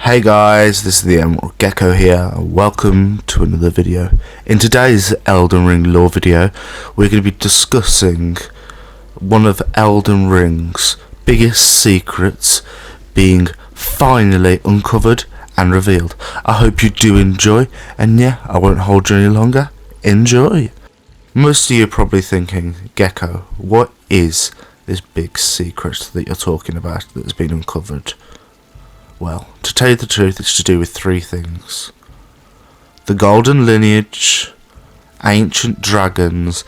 Hey guys, this is the Gecko here, and welcome to another video. In today's Elden Ring lore video, we're going to be discussing one of Elden Ring's biggest secrets being finally uncovered and revealed. I hope you do enjoy, and yeah, I won't hold you any longer. Enjoy! Most of you are probably thinking, Gecko, what is this big secret that you're talking about that has been uncovered? Well, to tell you the truth, it's to do with three things. The golden lineage, ancient dragons,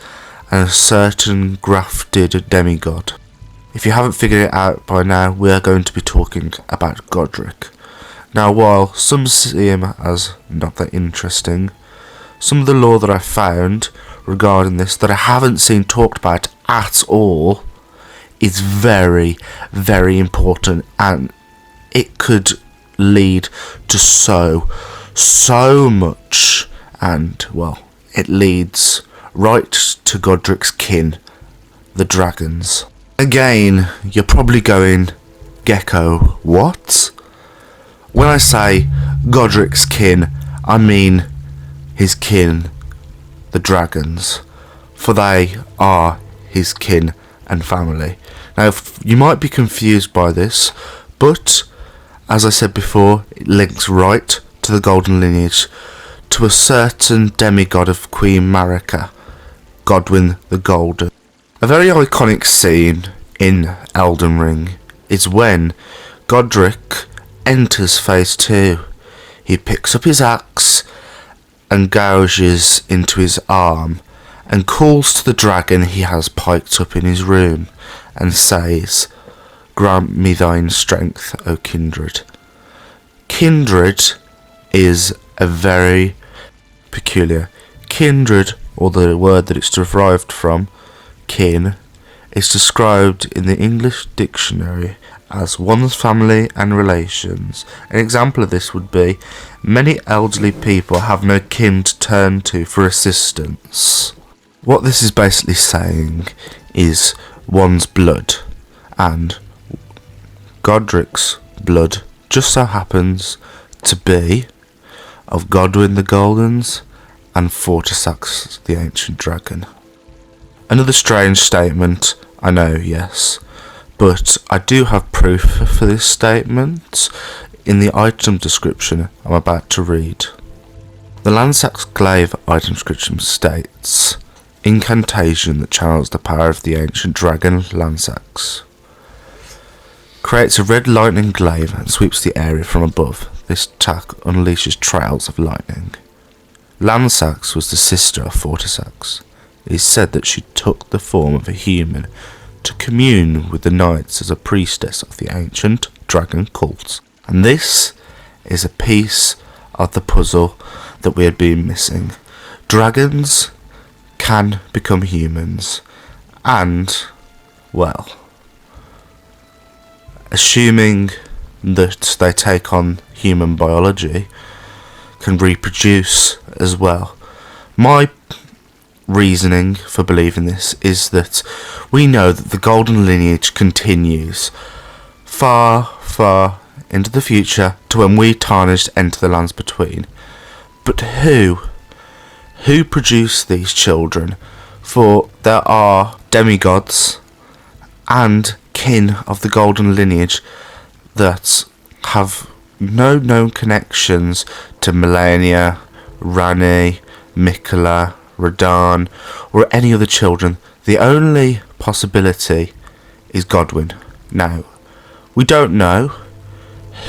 and a certain grafted demigod. If you haven't figured it out by now, we are going to be talking about Godric. Now, while some see him as not that interesting, some of the lore that I found regarding this that I haven't seen talked about at all is very, very important, and it could lead to so much, and well, it leads right to Godric's kin, the dragons. Again, you're probably going, Gecko, what? When I say Godric's kin, I mean his kin, the dragons, for they are his kin and family. Now, you might be confused by this, but as I said before, it links right to the golden lineage, to a certain demigod of Queen Marika, Godwyn the Golden. A very iconic scene in Elden Ring is when Godric enters phase 2. He picks up his axe and gouges into his arm and calls to the dragon he has piked up in his room and says, "Grant me thine strength, O kindred." Kindred is a very peculiar. Kindred, or the word that it's derived from, kin, is described in the English dictionary as one's family and relations. An example of this would be, many elderly people have no kin to turn to for assistance. What this is basically saying is one's blood, and Godric's blood just so happens to be of Godwyn the Golden's and Fortisax the Ancient Dragon. Another strange statement, I know, yes, but I do have proof for this statement in the item description I'm about to read. The Lansax glaive item description states, incantation that channels the power of the ancient dragon Lansax. Creates a red lightning glaive and sweeps the area from above. This attack unleashes trails of lightning. Lansax was the sister of Fortisax. It is said that she took the form of a human to commune with the knights as a priestess of the ancient dragon cult. And this is a piece of the puzzle that we had been missing. Dragons can become humans, and, well, assuming that they take on human biology, can reproduce as well. My reasoning for believing this is that we know that the golden lineage continues far, far into the future to when we tarnished enter the lands between. But who produced these children? For there are demigods and kin of the golden lineage that have no known connections to Melania, Ranni, Miquella, Radhn, or any other children. The only possibility is Godwyn. Now, we don't know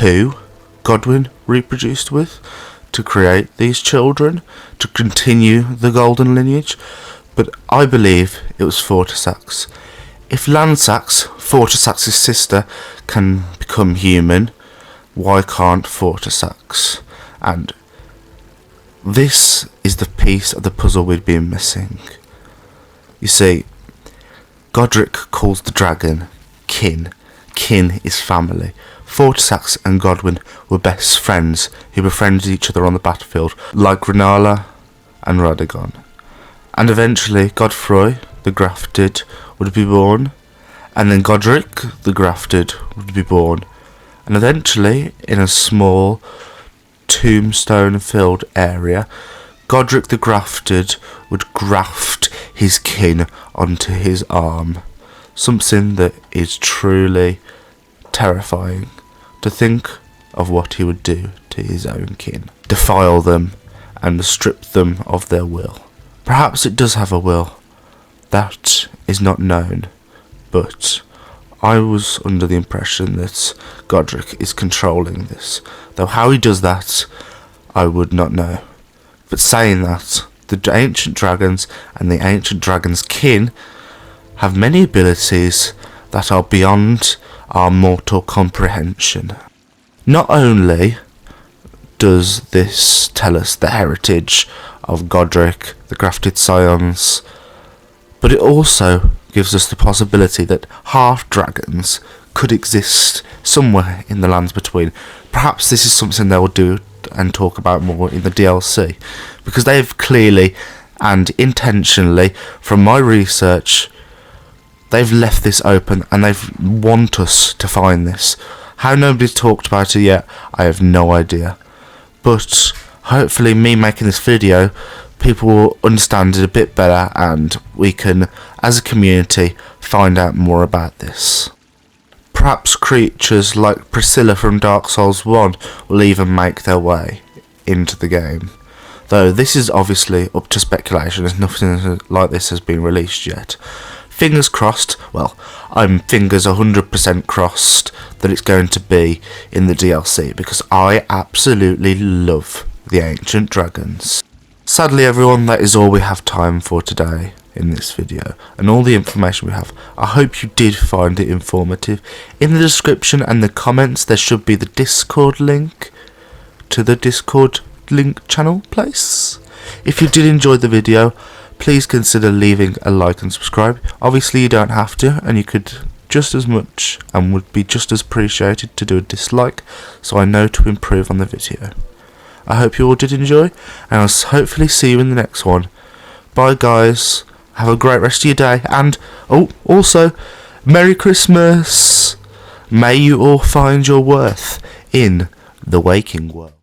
who Godwyn reproduced with to create these children, to continue the golden lineage, but I believe it was Fortisax. If Lansax, Fortisax's sister, can become human, why can't Fortisax? And this is the piece of the puzzle we'd been missing. You see, Godric calls the dragon kin. Kin is family. Fortisax and Godwyn were best friends who befriended each other on the battlefield, like Rennala and Radagon. And eventually Godfrey, the grafted, would be born, and then Godric, the grafted, would be born, And eventually, in a small tombstone-filled area, Godric the Grafted would graft his kin onto his arm. Something that is truly terrifying to think of what he would do to his own kin. Defile them and strip them of their will. Perhaps it does have a will. That is not known, but I was under the impression that Godric is controlling this, though how he does that I would not know. But saying that, the ancient dragons and the ancient dragon's kin have many abilities that are beyond our mortal comprehension. Not only does this tell us the heritage of Godric, the grafted scions, but it also gives us the possibility that half-dragons could exist somewhere in the lands between. Perhaps this is something they will do and talk about more in the DLC, because they've clearly and intentionally, from my research, they've left this open and they want us to find this. How nobody's talked about it yet, I have no idea. But hopefully me making this video, people will understand it a bit better and we can, as a community, find out more about this. Perhaps creatures like Priscilla from Dark Souls 1 will even make their way into the game. Though this is obviously up to speculation, as nothing like this has been released yet. Fingers crossed, well, I'm fingers 100% crossed that it's going to be in the DLC, because I absolutely love the Ancient Dragons. Sadly everyone, that is all we have time for today in this video, and all the information we have. I hope you did find it informative. In the description and the comments there should be the Discord link to the Discord link channel place. If you did enjoy the video, please consider leaving a like and subscribe. Obviously you don't have to, and you could just as much and would be just as appreciated to do a dislike, so I know to improve on the video. I hope you all did enjoy, and I'll hopefully see you in the next one. Bye guys, have a great rest of your day, and also Merry Christmas. May you all find your worth in the waking world.